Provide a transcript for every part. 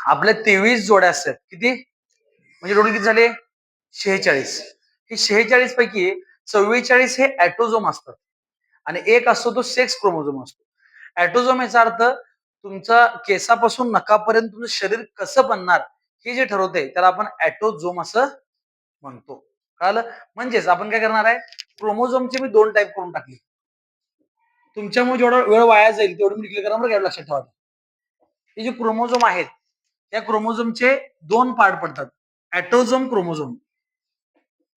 आपल्या 23 जोड्या असतात. किती म्हणजे टोटल किती झाले? 46. ही 46 पैकी 44 हे ऍटोझोम असतात आणि एक असतो तो सेक्स क्रोमोझोम असतो. ऍटोझोम याचा अर्थ तुमचा केसापासून नखापर्यंत तुमचं शरीर कसं बनणार हे जे ठरवते त्याला आपण ऍटोझोम असं म्हणतो. कळालं? म्हणजेच आपण काय करणार आहे, क्रोमोझोमचे मी 2 टाईप करून टाकले. तुमच्यामुळे जेवढा वेळ वाया जाईल तेवढं मी क्लिअर करा बरं, लक्षात ठेवा. हे जे क्रोमोझोम आहेत त्या क्रोमोझोमचे 2 पार्ट पडतात. ऍटोझोम क्रोमोझोम,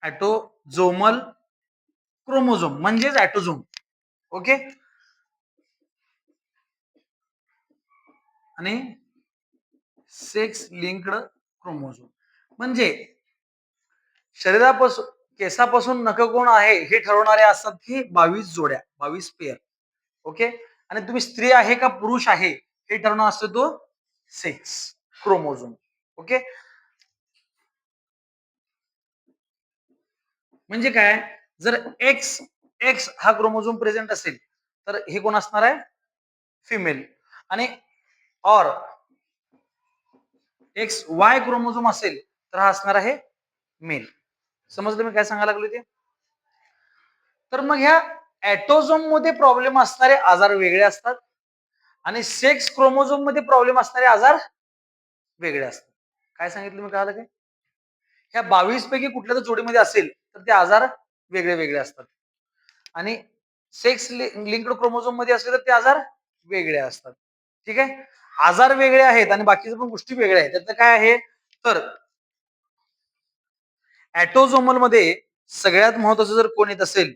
ऍटोझोमल क्रोमोझोम म्हणजेच ऍटोझोम. ओके. आणि सेक्स लिंक्ड क्रोमोझोम म्हणजे शरीरापासून केसापासून नख कोण आहे हे ठरवणारे असतात की 22 जोड्या, 22 पेअर. ओके. आणि तुम्ही स्त्री आहे का पुरुष आहे हे ठरवणार असतो तो सेक्स क्रोमोझोम. ओके. म्हणजे काय, जर एक्स एक्स हा क्रोमोझोम प्रेझेंट असेल तर हे कोण असणार आहे, फिमेल. आणि ऑर एक्स वाय क्रोमोझोम असेल तर हा असणार आहे मेल. समजलं मी काय सांगायला लागलो ते? तर मग ह्या ऍटोझोम मध्ये प्रॉब्लेम असणारे आजार वेगळे असतात आणि सेक्स क्रोमोझोम मध्ये प्रॉब्लेम असणारे आजार वेगळे असतात. काय सांगितलं मी, कळालं काय? ह्या 22 पैकी कुठल्या तर जोडीमध्ये असेल तर ते आजार वेगळे वेगळे असतात आणि सेक्स लिंक्ड क्रोमोझोम मध्ये असले तर ते आजार वेगळे असतात. ठीक आहे. आजार वेगळे आहेत आणि बाकीच्या पण गोष्टी वेगळ्या आहेत. त्यातलं काय आहे तर ऍटोझोमल मध्ये सगळ्यात महत्वाचं जर कोण येत असेल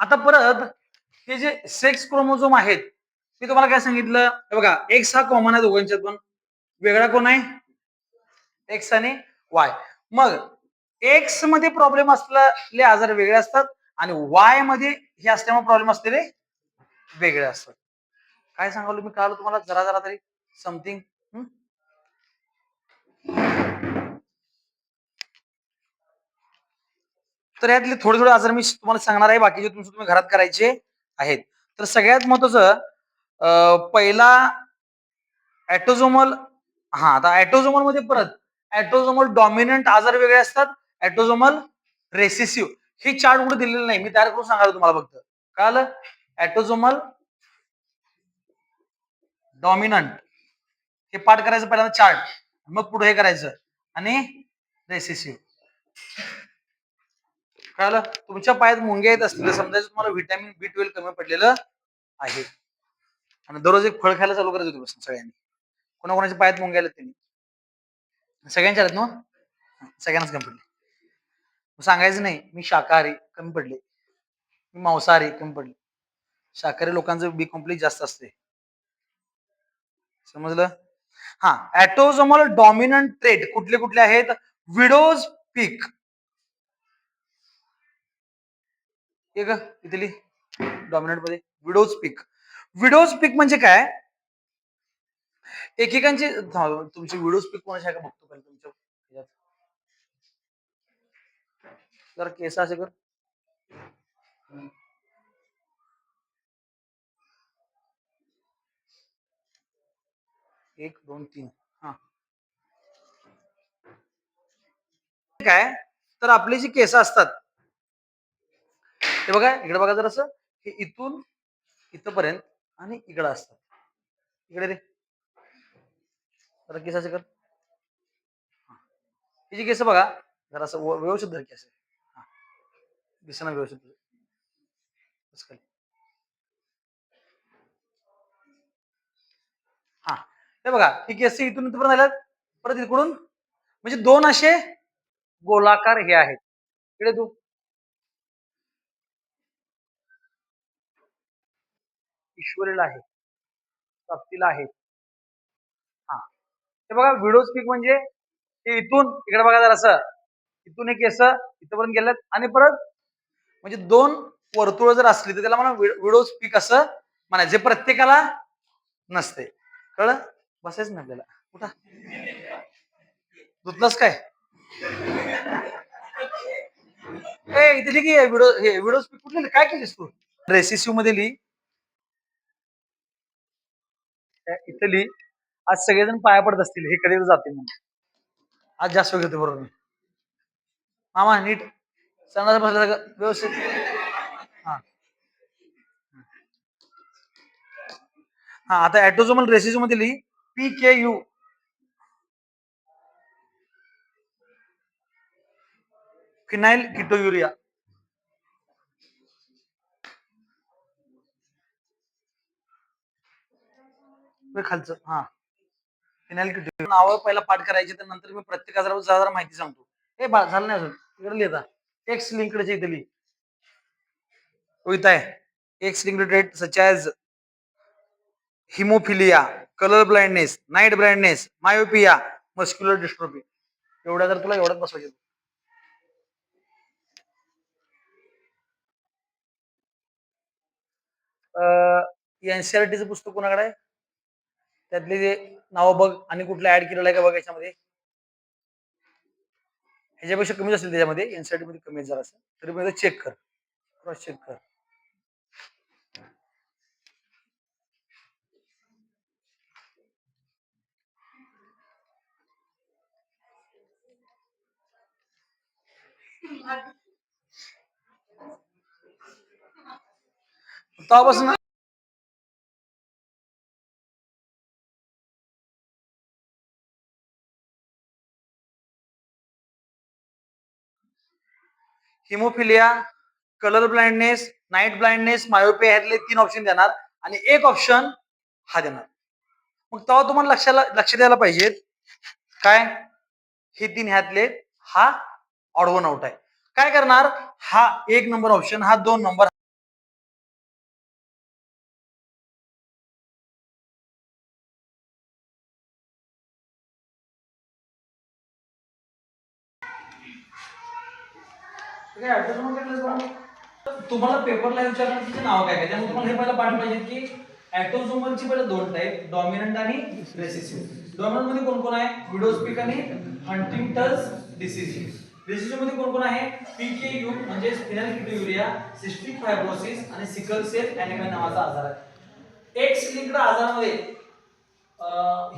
आता परत हे जे सेक्स क्रोमोझोम आहेत मी तुम्हाला काय सांगितलं, बघा एक्स हा कॉमन आहे दोघांच्यात, पण वेगळा कोण आहे, एक्स आणि वाय. मग एक्स मध्ये प्रॉब्लेम असलेले आजार वेगळे असतात आणि वाय मध्ये हे असल्यामुळे प्रॉब्लेम असलेले वेगळे असतात. काय सांगावलं मी, कळालं तुम्हाला जरा जरा तरी समथिंग? तर यातले थोडे थोडे आजार मी तुम्हाला सांगणार आहे, बाकीचे तुम्ही घरात करायचे आहेत. तर सगळ्यात महत्वाचं पहिला ऍटोझोमल. हा, आता ऍटोझोमल मध्ये परत ऍटोझोमल डॉमिनंट आजार वेगळे असतात, ऍटोझोमल रेसेसिव्ह. ही चार्ट कुठे दिलेली नाही, मी तयार करून सांगायला तुम्हाला फक्त. कळालं? ऍटोझोमल डॉमिनंट हे पाठ करायचं पहिल्यांदा चार्ट, मग पुढे हे करायचं आणि रेसेसिव्ह. कळालं? तुमच्या पायात मुंग्या येत असतील समजायचं तुम्हाला व्हिटॅमिन B12 कमी पडलेलं आहे आणि दररोज एक फळ खायला चालू करायचं तुम्ही सगळ्यांनी. कोणाकोणाच्या पायात मुंग्या आल्या त्यांनी? सगळ्यांच्या आहेत ना? सगळ्यांनाच कमी पडले. सांगायचं नाही मी शाकाहारी कमी पडले, मी मांसाहारी कमी पडले. शाकाहारी लोकांचं बी कॉम्प्लेक्स जास्त असते. समजलं? हा, ऍटोझोमल डॉमिनंट ट्रेट कुठले कुठले आहेत? विडोज पीक. इथली डॉमिनंट मध्ये विडोज पीक. विडोज पीक म्हणजे काय? एकेकांची तुमची विडोज पीक कोणाच्या का बघतो पण तुमच्या जर केस असे कर 1 2 3. हा, काय तर आपली जी केस असतात हे बघा, इकडे बघा जरासं, हे इथून इथपर्यंत आणि इकडे असतात. इकडे रे जरा केस असे कर. ही जी केस बघा जरासं व्यवस्थित धर केस. दिसना व्यवस्थित. हा, हे बघा ही केस इथून इथपर्यंत आल्यात, परत इकडून म्हणजे 2 असे गोलाकार हे आहेत. इकडे तू ईश्वरीला आहे, प्राप्तीला आहे. हा, हे बघा विडोज पीक म्हणजे हे इथून इकडे बघा जरासं, इथून एक केस इथपर्यंत गेल्यात आणि परत म्हणजे 2 वर्तुळ जर असली तर त्याला म्हणा विडोज पीक असं म्हणायचे, प्रत्येकाला नसते. कळलं? बसायचं ना आपल्याला. उठा. धुतलंस काय? इथे लिही की व्हिडिओ कुठले काय केलीस तू? रेसिस्यू मध्ये लिही. इथे लिही. आज सगळेजण पाया पडत असतील, हे कधी जाते म्हणून. आज जास्त वेळ घेतो बरोबर. मामा नीट सांगणार बसला व्यवस्थित. हा हा, आता ऍटोझोमल रेसिस्यू मध्ये लिही PKU. फिनाइल किटोयुरिया. खालचं हा फिनाइल किटोयुरिया. नाव पहिला पाठ करायचे, तर नंतर मी प्रत्येकाला जरा माहिती सांगतो. हे बा झालं नाही अजून, इकडे लिहिता एक्स लिंकडचे इथे लिही. आहे X linked trait such as haemophilia, colour blindness, night blindness, myopia, muscular dystrophy. एवढ्या जर तुला एवढ्यात बसवायचे. एनसीआरटीचं पुस्तक कोणाकडे आहे? त्यातले जे नाव बघ आणि कुठलं ऍड केलेलं आहे का बघ याच्यामध्ये. ह्याच्यापेक्षा कमीच असेल त्याच्यामध्ये, एनसीआरटी मध्ये कमी जरा असेल तरी पण चेक कर, क्रॉस चेक कर. तेव्हापासून haemophilia, colour blindness, night blindness, myopia ह्यातले 3 ऑप्शन देणार आणि एक ऑप्शन हा देणार. मग तेव्हा तुम्हाला लक्ष द्यायला पाहिजे काय, हे 3 ह्यातले हा ऑड वन आउट आहे. काय करणार, हा 1 नंबर ऑप्शन, हा 2 नंबर. तुम्हाला पेपरला विचारलं तिचे नाव काय काय, त्यामुळे तुम्हाला हे पहिलं पाठ पाहिजे की ऍटोझोमलची पहिले 2 टाईप, डॉमिनंट आणि रेसेसिव्ह. डॉमिनंट मध्ये कोण कोण आहे, विडोस्पिक आणि हंटिंग्टन्स डिसीज. रेसेसिव्ह मध्ये कोण कोण आहे, PKU म्हणजे स्पिनल किटोयुरिया, सिस्टिक फायब्रोसिस आणि सिकल सेल ॲनिमिया नावाचा आजार आहे. एक्स लिंक्ड आजारामध्ये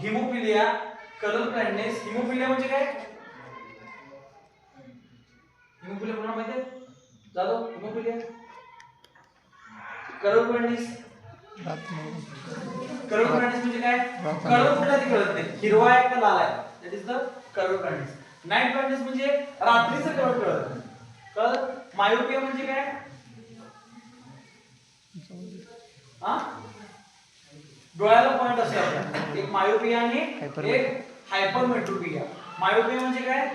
हिमोफिलिया, कलर ब्लाइंडनेस. हिमोफिलिया म्हणजे काय, हिमोफिलिया कोणाला माहिती आहे Jadhav? Haemophilia, colour blindness. Colour blindness म्हणजे काय, कलर कुठलाही कळत नाही, हिरवा आहे का लाल आहे, that is the colour blindness. Night blindness म्हणजे रात्रीचं कलर कळत नाही. कळत. मायोपिया म्हणजे काय, हा डोळ्याला पॉइंट असतो आपला, एक मायोपिया आणि एक हायपरमेट्रोपिया. मायोपिया म्हणजे काय,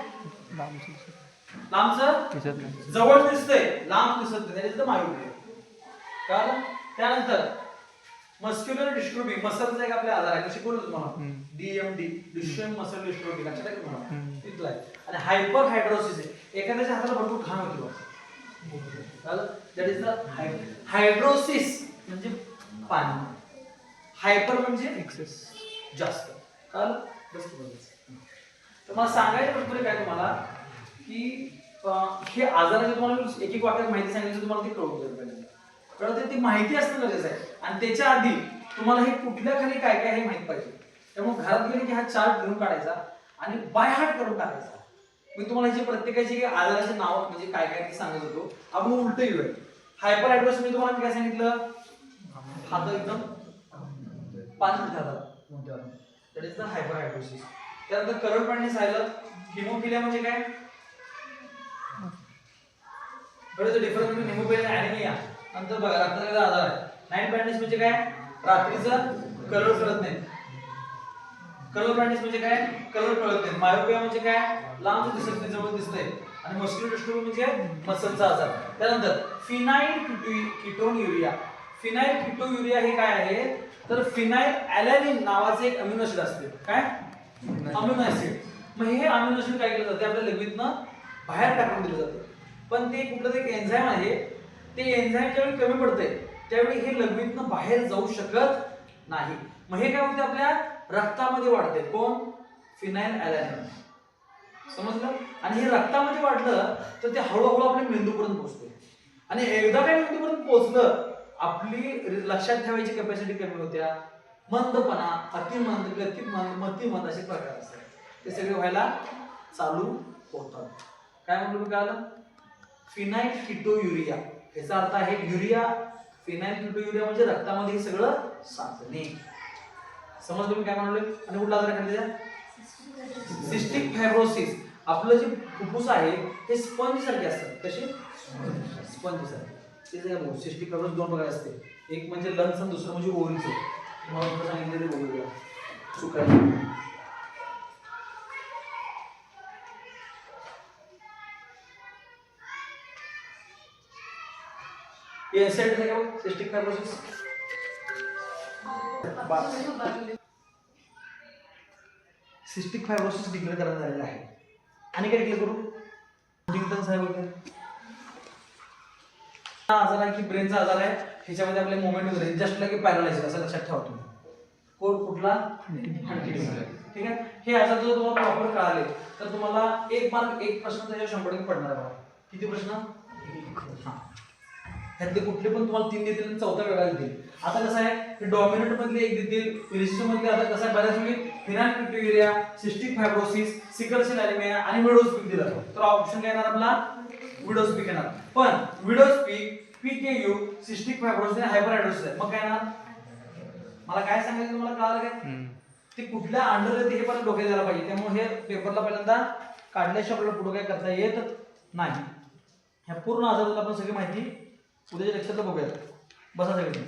लांबचं जवळ दिसतंय, लांब दिसत नाही, दॅट इज द मायोपिया. कळलं. त्यानंतर मस्क्युलर डिस्ट्रोफी, मसलचा एक आपला आजार आहे, शिकवलं तुम्हाला DMD, डिस्ट्रोफी मसल डिस्ट्रोफी, लक्षात आहे तुम्हाला, तिथला आहे. आणि हायपर हायड्रोसिस आहे, एखाद्याच्या हाताला भरपूर घाम होतो. दॅट इज द हायड्रोसिस म्हणजे पाणी, हायपर म्हणजे एक्सेस जास्त. कळलं. तर मला सांगायचं म्हणजे काय तुम्हाला की हे आजाराचे तुम्हाला एक एक वाक्यात माहिती सांगितली, तुम्हाला ते कळून जाईल पाहिजे. कळत, ती माहिती असणं गरजेचं आहे. आणि त्याच्या आधी तुम्हाला हे कुठल्या खाली काय काय हे माहित पाहिजे. त्यामुळे घरात गेले की हा चार्ट घेऊन काढायचा आणि बाय हार्ट करून टाकायचा. मी तुम्हाला ह्याची प्रत्येकाची आजाराचे नाव म्हणजे काय काय ते सांगत होतो. आपण उलट येऊया. हायपर हायड्रोसिस मी तुम्हाला काय सांगितलं, हात एकदम 5 मिनिटात, दॅट इज द हायपर हायड्रोसिस. त्यानंतर कलर ब्लाइंडनेस राहिलं. हिमोफिलिया म्हणजे काय, डिफरन्स बिटवीन हिमोफिलिया आणि ॲनिमिया. नंतर बघा रक्ताचा आजार आहे. नाईट ब्लाइंडनेस म्हणजे काय, रात्रीचा कलर कळत नाही. कलर ब्लाइंडनेस म्हणजे काय, कलर कळत नाही. मायोपिया म्हणजे काय, लांब दिसत नाही, जवळ दिसतंय. आणि मस्क्युलर डिस्ट्रोफी म्हणजे मसलचा आजार. त्यानंतर फिनाइल किटोन्युरिया. फिनाइल किटोन्युरिया हे काय आहे, तर फिनाइल ॲलॅनिन नावाचं एक अमिनो ऍसिड असते. काय अमिनो ऍसिड. मग हे अमिनो ऍसिड काय केलं जाते, आपल्या लघवीतनं बाहेर टाकून दिलं जातं. पण ते कुठलं एक एन्झाईम आहे, ते एन्झाईम ज्यावेळी कमी पडतंय त्यावेळी हे लघवीतनं बाहेर जाऊ शकत नाही. मग हे काय होते आपल्या रक्तामध्ये वाढते. कोण? फिनाइल अॅलानिन. समजलं? आणि हे रक्तामध्ये वाढलं तर ते हळूहळू आपल्या मेंदूपर्यंत पोहोचते. आणि एकदा काय मेंदूपर्यंत पोहोचलं आपली लक्षात ठेवायची कॅपॅसिटी कमी होत्या. मंदपणा, अतिमंद, गतिमंद, मतिमंद असे प्रकार असतात. ते सगळे व्हायला चालू होतात. काय म्हणतो मी कळलं? फिनाइल कीटोयुरिया याचा अर्थ आहे युरिया. फिनाइल कीटोयुरिया म्हणजे रक्तामध्ये हे सगळं साचणे. समजलं मी काय म्हणलोय? आणि कुठला आजार आहे? Cystic fibrosis. आपलं जे फुफ्फुस आहे ते स्पंज सारखे असतात. कसे? स्पंज सारखे. ते काय बोल, सिस्टिक फायब्रोसिस दोन प्रकार असते. एक म्हणजे लंग्स आणि दुसरं म्हणजे ओव्हरीचं. मला सांगितलं ते बघूया. चुकायचं cystic fibrosis. Cystic fibrosis declare करण्यात आलेला आहे. आणि काय डिक्लेअर करू? हंटिंग्टन साहेब वगैरे आजार आहे की ब्रेनचा आजार आहे. ह्याच्यामध्ये आपले मोमेंट वगैरे जस्ट लाईक पॅरालायसिस असं लक्षात ठेवा तुम्ही. कुठला? हंटिंग्टन. ठीक आहे. हे आजार जर तुम्हाला प्रॉपर कळाले तर तुम्हाला एक मार्क एक प्रश्न त्याच्यावर 100% पडणार आहे. किती प्रश्न? ह्यातले कुठले पण तुम्हाला 3 देतील आणि चौथा वेगळा देतील. आता कसं आहे, हे डॉमिनंट मधले एक देतील, रिसेसिव्ह मधले आता कसं आहे बऱ्याच वेळी phenylketonuria, cystic fibrosis, sickle cell anaemia आणि विडोज-पीक दिला. तर ऑप्शन काय येणार आपला? विडोज-पीक येणार. पण विडोज-पीक, पीकेयू, सिस्टिक फायब्रोसिस आणि हायपरहायड्रोसिस आहे. मग काय येणार? मला काय सांगायचं तुम्हाला कळालं काय? ते कुठल्या अंडर येते हे पण डोक्यात द्यायला पाहिजे. त्यामुळे हे पेपरला पहिल्यांदा काढल्याशिवाय आपल्याला पुढे काय करता येत नाही. ह्या पूर्ण आजाराला आपण सगळी माहिती उद्याच्या लेक्चरला बघूयात. बसा सगळे.